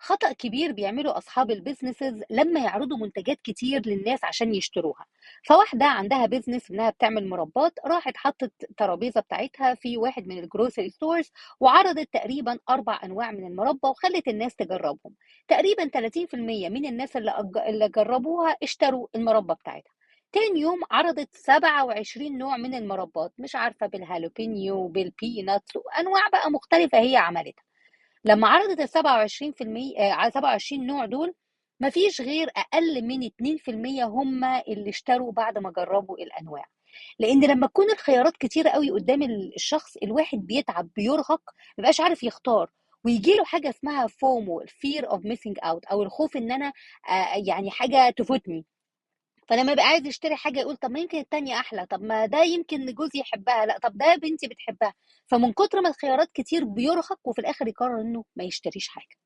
خطأ كبير بيعمله أصحاب البيزنسز لما يعرضوا منتجات كتير للناس عشان يشتروها. فواحدة عندها بيزنس إنها بتعمل مربات، راحت حطت الترابيزة بتاعتها في واحد من الجروسري ستورز وعرضت تقريبا 4 أنواع من المربى وخلت الناس تجربهم. تقريبا 30% من الناس اللي جربوها اشتروا المربى بتاعتها. تاني يوم عرضت 27 نوع من المربات، مش عارفة بالهالوبينيو بالبيناتس وأنواع بقى مختلفة هي عملتها. لما عرضت ال 27% على 27 نوع دول، مفيش غير أقل من 2% هم اللي اشتروا بعد ما جربوا الأنواع. لأن لما تكون الخيارات كتيرة قوي قدام الشخص الواحد بيتعب بيرهق، مبقاش عارف يختار، ويجيله حاجة اسمها فومو fear of missing out، أو الخوف إن أنا يعني حاجة تفوتني. فلما يبقى عايز يشتري حاجة يقول طب ما يمكن التانية أحلى، طب ما ده يمكن جوزي يحبها، لا طب ده بنتي بتحبها. فمن كتر ما الخيارات كتير بيرهق وفي الآخر يقرر إنه ما يشتريش حاجة.